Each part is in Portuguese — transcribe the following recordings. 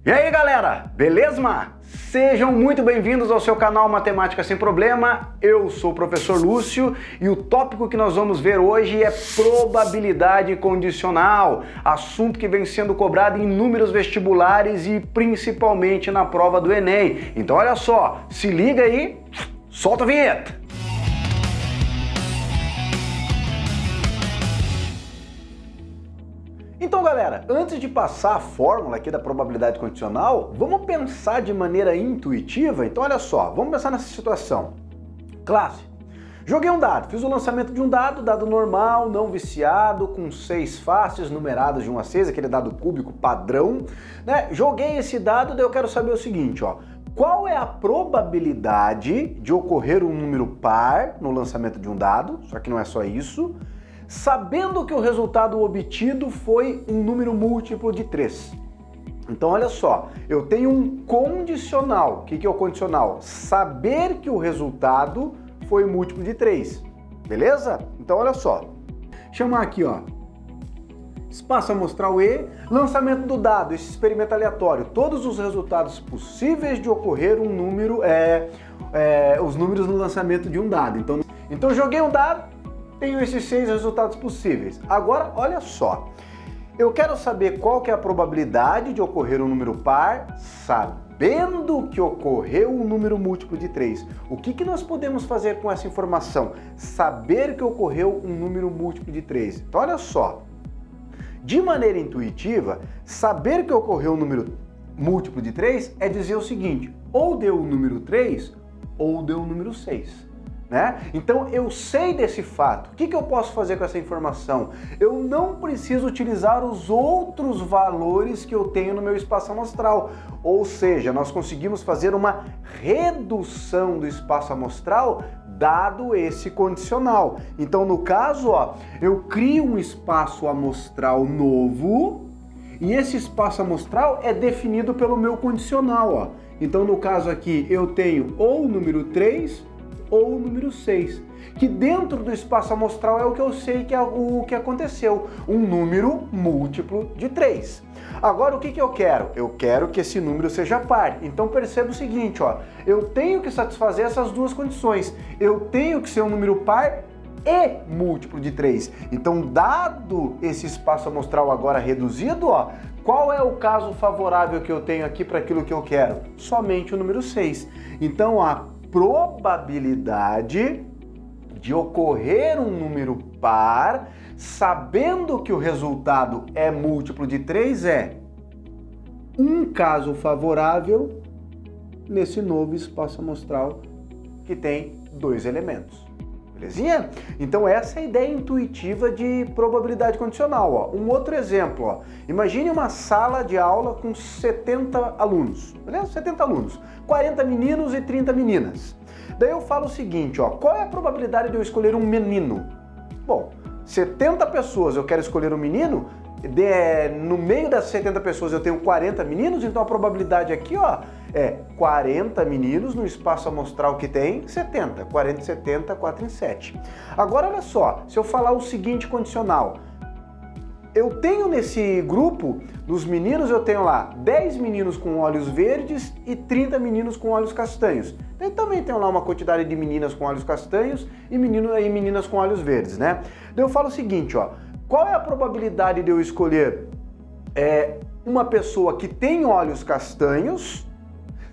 E aí galera, beleza? Sejam muito bem-vindos ao seu canal Matemática Sem Problema. Eu sou o professor Lúcio e o tópico que nós vamos ver hoje é probabilidade condicional, assunto que vem sendo cobrado em inúmeros vestibulares e principalmente na prova do Enem. Então olha só, se liga aí, solta a vinheta! Então galera, antes de passar a fórmula aqui da probabilidade condicional, vamos pensar de maneira intuitiva? Então olha só, vamos pensar nessa situação. Classe, joguei um dado, fiz o lançamento de um dado normal, não viciado, com 6 faces numeradas de 1 a 6, aquele dado cúbico padrão, né? Joguei esse dado, daí eu quero saber o seguinte, ó. Qual é a probabilidade de ocorrer um número par no lançamento de um dado, só que não é só isso, sabendo que o resultado obtido foi um número múltiplo de 3. Então olha só, eu tenho um condicional. O que é o condicional? Saber que o resultado foi múltiplo de 3. Beleza? Então olha só. Chamar aqui, ó. Espaço amostral E, lançamento do dado, esse experimento aleatório. Todos os resultados possíveis de ocorrer um número, os números no lançamento de um dado. Então joguei um dado, tenho esses 6 resultados possíveis. Agora, olha só. Eu quero saber qual que é a probabilidade de ocorrer um número par, sabendo que ocorreu um número múltiplo de 3. O que nós podemos fazer com essa informação? Saber que ocorreu um número múltiplo de 3. Então, olha só. De maneira intuitiva, saber que ocorreu um número múltiplo de 3 é dizer o seguinte, ou deu o número 3, ou deu o número 6. Né? Então eu sei desse fato. O que eu posso fazer com essa informação? Eu não preciso utilizar os outros valores que eu tenho no meu espaço amostral. Ou seja, nós conseguimos fazer uma redução do espaço amostral dado esse condicional. Então no caso, ó, eu crio um espaço amostral novo e esse espaço amostral é definido pelo meu condicional. Ó. Então no caso aqui eu tenho ou o número 3 ou o número 6, que dentro do espaço amostral é o que eu sei que é o que aconteceu, um número múltiplo de 3. Agora o que eu quero? Eu quero que esse número seja par. Então perceba o seguinte, ó, eu tenho que satisfazer essas duas condições. Eu tenho que ser um número par e múltiplo de 3. Então, dado esse espaço amostral agora reduzido, ó, qual é o caso favorável que eu tenho aqui para aquilo que eu quero? Somente o número 6. Então, a probabilidade de ocorrer um número par, sabendo que o resultado é múltiplo de 3, é um caso favorável nesse novo espaço amostral que tem 2 elementos. Belezinha? Então essa é a ideia intuitiva de probabilidade condicional. Ó. Um outro exemplo, ó. Imagine uma sala de aula com 70 alunos, beleza? 70 alunos, 40 meninos e 30 meninas. Daí eu falo o seguinte, ó, qual é a probabilidade de eu escolher um menino? Bom, 70 pessoas eu quero escolher um menino, no meio das 70 pessoas eu tenho 40 meninos, então a probabilidade aqui, ó, é 40 meninos no espaço amostral que tem 70, 40 e 70, 4 em 7. Agora olha só, se eu falar o seguinte condicional, eu tenho nesse grupo dos meninos, eu tenho lá 10 meninos com olhos verdes e 30 meninos com olhos castanhos. Eu também tenho lá uma quantidade de meninas com olhos castanhos e meninas com olhos verdes, né? Daí eu falo o seguinte, ó, qual é a probabilidade de eu escolher uma pessoa que tem olhos castanhos,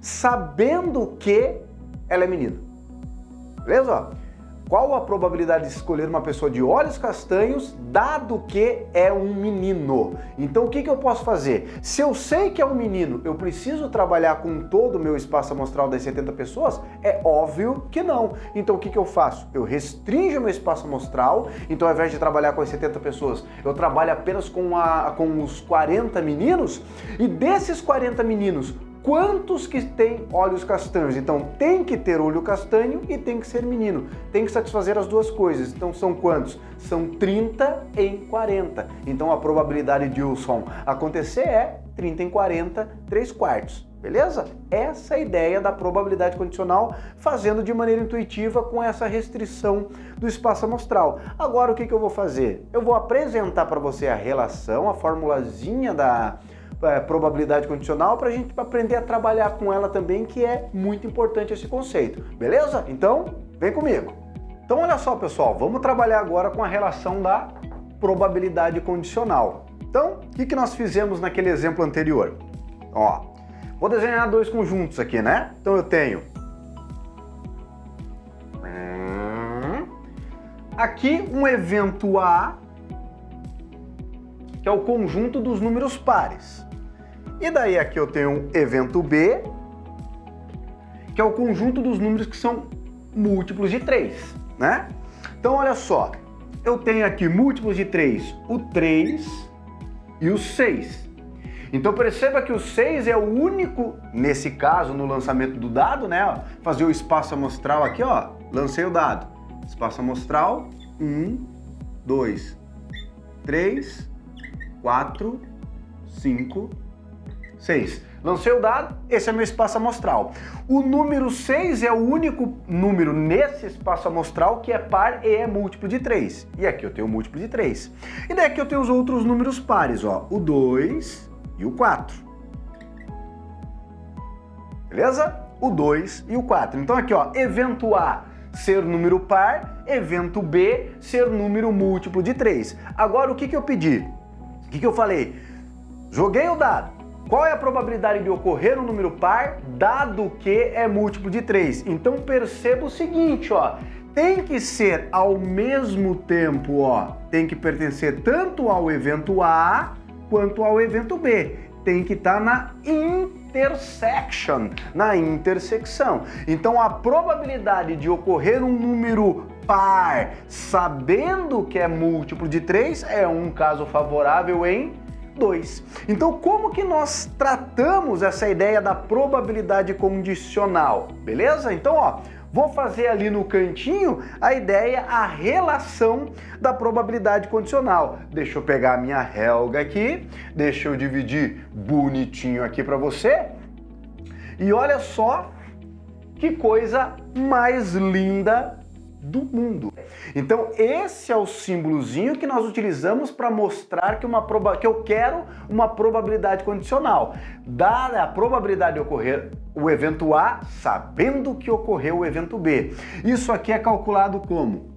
sabendo que ela é menina? Beleza? Qual a probabilidade de escolher uma pessoa de olhos castanhos, dado que é um menino? Então o que eu posso fazer? Se eu sei que é um menino, eu preciso trabalhar com todo o meu espaço amostral das 70 pessoas? É óbvio que não. Então o que eu faço? Eu restringo o meu espaço amostral, então ao invés de trabalhar com as 70 pessoas, eu trabalho apenas com os 40 meninos, e desses 40 meninos, quantos que tem olhos castanhos? Então tem que ter olho castanho e tem que ser menino. Tem que satisfazer as duas coisas. Então são quantos? São 30 em 40. Então a probabilidade de Wilson acontecer é 30 em 40, 3/4. Beleza? Essa é a ideia da probabilidade condicional, fazendo de maneira intuitiva com essa restrição do espaço amostral. Agora o que eu vou fazer? Eu vou apresentar para você a relação, a formulazinha da probabilidade condicional para a gente aprender a trabalhar com ela também, que é muito importante esse conceito, beleza? Então, vem comigo. Então, olha só, pessoal, vamos trabalhar agora com a relação da probabilidade condicional. Então, o que nós fizemos naquele exemplo anterior? Ó, vou desenhar dois conjuntos aqui, né? Então, eu tenho aqui um evento A, que é o conjunto dos números pares. E daí aqui eu tenho um evento B, que é o conjunto dos números que são múltiplos de 3, né? Então, olha só, eu tenho aqui múltiplos de 3, o 3 e o 6. Então, perceba que o 6 é o único, nesse caso, no lançamento do dado, né? Ó, fazer o espaço amostral aqui, ó, lancei o dado. Espaço amostral, 1, 2, 3, 4, 5, 6. Lancei o dado, esse é meu espaço amostral. O número 6 é o único número nesse espaço amostral que é par e é múltiplo de 3. E aqui eu tenho o múltiplo de 3. E daqui eu tenho os outros números pares, ó, o 2 e o 4. Beleza? O 2 e o 4. Então aqui, ó, evento A ser número par, evento B ser número múltiplo de 3. Agora o que eu pedi? O que eu falei? Joguei o dado. Qual é a probabilidade de ocorrer um número par, dado que é múltiplo de 3? Então perceba o seguinte, ó, tem que ser ao mesmo tempo, ó, tem que pertencer tanto ao evento A quanto ao evento B. Tem que estar na intersection, na intersecção. Então a probabilidade de ocorrer um número par, sabendo que é múltiplo de 3, é um caso favorável em 2. Então, como que nós tratamos essa ideia da probabilidade condicional? Beleza? Então, ó, vou fazer ali no cantinho a ideia, a relação da probabilidade condicional. Deixa eu pegar a minha Helga aqui, deixa eu dividir bonitinho aqui para você. E olha só que coisa mais linda do mundo. Então, esse é o símbolozinho que nós utilizamos para mostrar que eu quero uma probabilidade condicional. Dada a probabilidade de ocorrer o evento A, sabendo que ocorreu o evento B. Isso aqui é calculado como?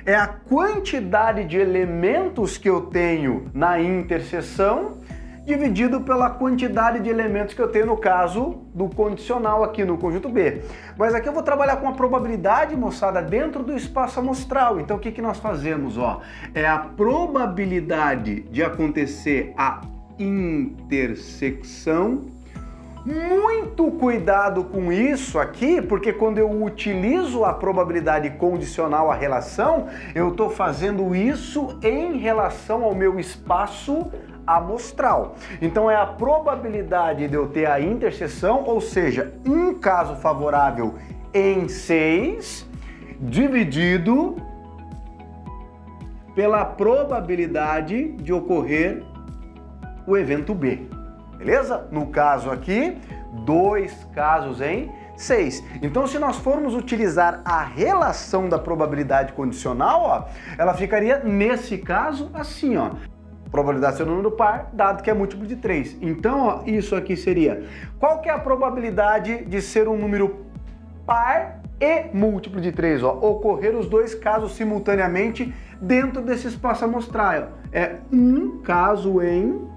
É a quantidade de elementos que eu tenho na interseção dividido pela quantidade de elementos que eu tenho no caso do condicional aqui no conjunto B. Mas aqui eu vou trabalhar com a probabilidade, moçada, dentro do espaço amostral. Então o que nós fazemos? Ó, é a probabilidade de acontecer a intersecção. Muito cuidado com isso aqui, porque quando eu utilizo a probabilidade condicional, a relação, eu estou fazendo isso em relação ao meu espaço amostral. Então é a probabilidade de eu ter a interseção, ou seja, um caso favorável em 6, dividido pela probabilidade de ocorrer o evento B. Beleza? No caso aqui, 2 casos em 6. Então, se nós formos utilizar a relação da probabilidade condicional, ó, ela ficaria nesse caso assim, ó. Probabilidade de ser um número par, dado que é múltiplo de 3. Então, ó, isso aqui seria... Qual que é a probabilidade de ser um número par e múltiplo de 3? Ó? Ocorrer os dois casos simultaneamente dentro desse espaço amostral. É um caso em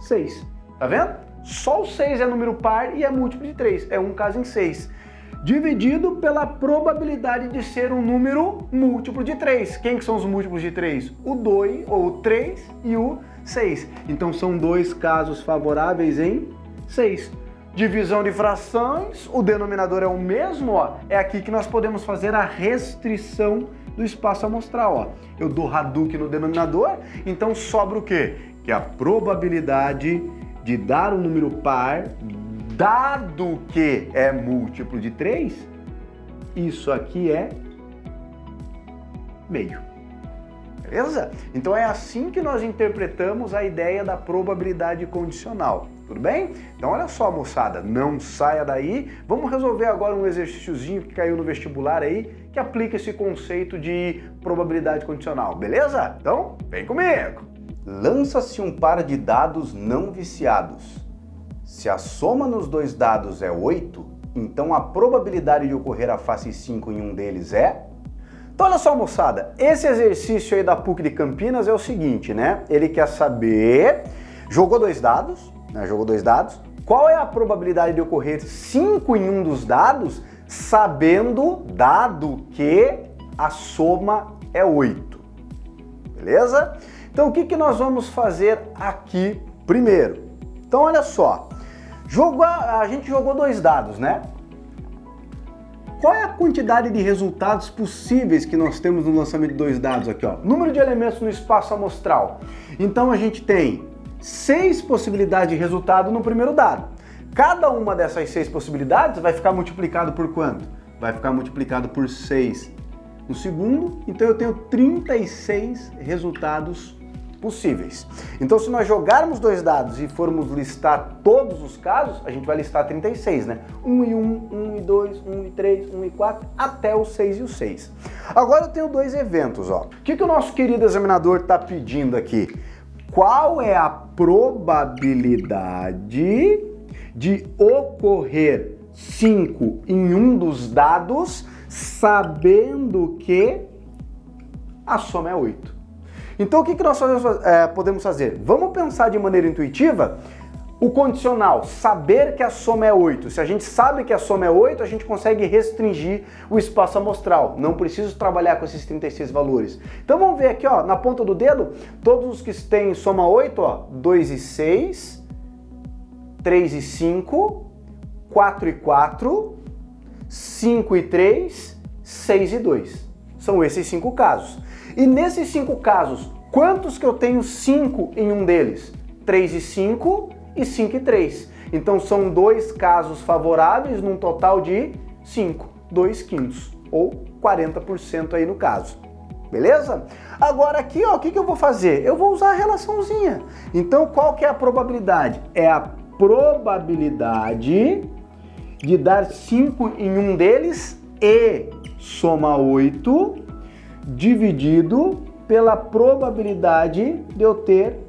6. Tá vendo? Só o 6 é número par e é múltiplo de 3. É um caso em 6. Dividido pela probabilidade de ser um número múltiplo de 3. Quem que são os múltiplos de 3? O 2, ou o 3 e o 6. Então são dois casos favoráveis em 6. Divisão de frações, o denominador é o mesmo, ó. É aqui que nós podemos fazer a restrição do espaço amostral, ó. Eu dou Hadouken no denominador, então sobra o quê? Que a probabilidade de dar um número par, dado que é múltiplo de 3, isso aqui é meio. Beleza? Então é assim que nós interpretamos a ideia da probabilidade condicional. Tudo bem? Então olha só, moçada, não saia daí. Vamos resolver agora um exercíciozinho que caiu no vestibular aí, que aplica esse conceito de probabilidade condicional. Beleza? Então, vem comigo! Lança-se um par de dados não viciados. Se a soma nos dois dados é 8, então a probabilidade de ocorrer a face 5 em um deles é... Então olha só, moçada, esse exercício aí da PUC de Campinas é o seguinte, né? Ele quer saber, jogou dois dados, qual é a probabilidade de ocorrer 5 em um dos dados, sabendo, dado que a soma é 8, beleza? Então o que nós vamos fazer aqui primeiro? Então olha só, a gente jogou dois dados, né? Qual é a quantidade de resultados possíveis que nós temos no lançamento de dois dados aqui, ó? Número de elementos no espaço amostral. Então a gente tem 6 possibilidades de resultado no primeiro dado. Cada uma dessas 6 possibilidades vai ficar multiplicado por quanto? Vai ficar multiplicado por 6 no segundo, então eu tenho 36 resultados possíveis. Então se nós jogarmos dois dados e formos listar todos os casos, a gente vai listar 36, né? 1 e 1, 1 e 2, 1 e 3, 1 e 4, até o 6 e o 6. Agora eu tenho dois eventos, ó. O que o nosso querido examinador está pedindo aqui? Qual é a probabilidade de ocorrer 5 em um dos dados, sabendo que a soma é 8? Então o que nós podemos fazer? Vamos pensar de maneira intuitiva o condicional, saber que a soma é 8. Se a gente sabe que a soma é 8, a gente consegue restringir o espaço amostral. Não preciso trabalhar com esses 36 valores. Então vamos ver aqui, ó, na ponta do dedo, todos os que têm soma 8, ó, 2 e 6, 3 e 5, 4 e 4, 5 e 3, 6 e 2. São esses 5 casos. E nesses 5 casos, quantos que eu tenho 5 em um deles? 3 e 5 e 5 e 3. Então são 2 casos favoráveis num total de 5, 2 quintos, ou 40% aí no caso. Beleza? Agora aqui, ó, o que eu vou fazer? Eu vou usar a relaçãozinha. Então qual que é a probabilidade? É a probabilidade de dar 5 em um deles e soma 8 dividido pela probabilidade de eu ter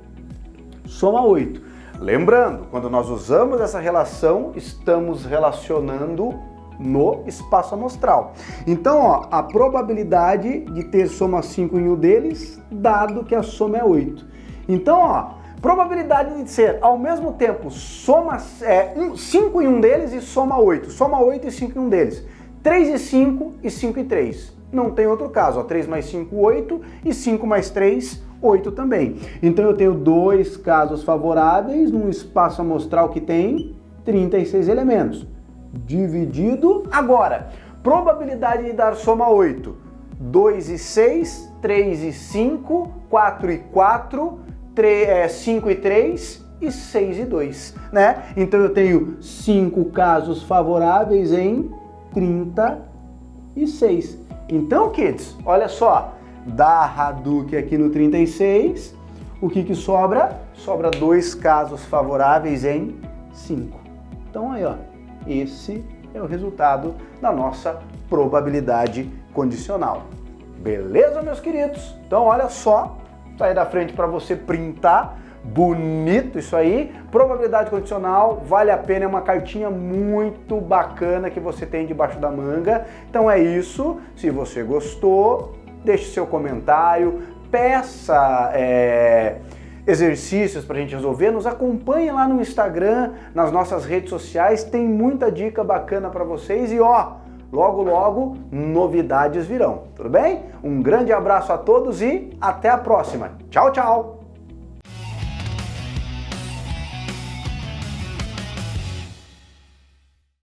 soma 8. Lembrando, quando nós usamos essa relação, estamos relacionando no espaço amostral. Então, ó, a probabilidade de ter soma 5 em um deles, dado que a soma é 8. Então, ó, probabilidade de ser, ao mesmo tempo, 5 em um deles e soma 8. Soma 8 e 5 em um deles. 3 e 5 e 5 e 3. Não tem outro caso, ó, 3 mais 5, 8 e 5 mais 3, 8 também. Então eu tenho 2 casos favoráveis num espaço amostral que tem 36 elementos. Dividido, agora, probabilidade de dar soma 8, 2 e 6, 3 e 5, 4 e 4, 5 e 3 e 6 e 2, né? Então eu tenho 5 casos favoráveis em 36. Então, kids, olha só, da Hadouken aqui no 36, o que sobra? Sobra 2 casos favoráveis em 5. Então aí, ó, esse é o resultado da nossa probabilidade condicional. Beleza, meus queridos? Então, olha só, tá aí da frente para você printar. Bonito isso aí, probabilidade condicional, vale a pena, é uma cartinha muito bacana que você tem debaixo da manga. Então é isso, se você gostou, deixe seu comentário, peça exercícios pra gente resolver, nos acompanhe lá no Instagram, nas nossas redes sociais, tem muita dica bacana para vocês e ó, logo logo novidades virão, tudo bem? Um grande abraço a todos e até a próxima. Tchau, tchau!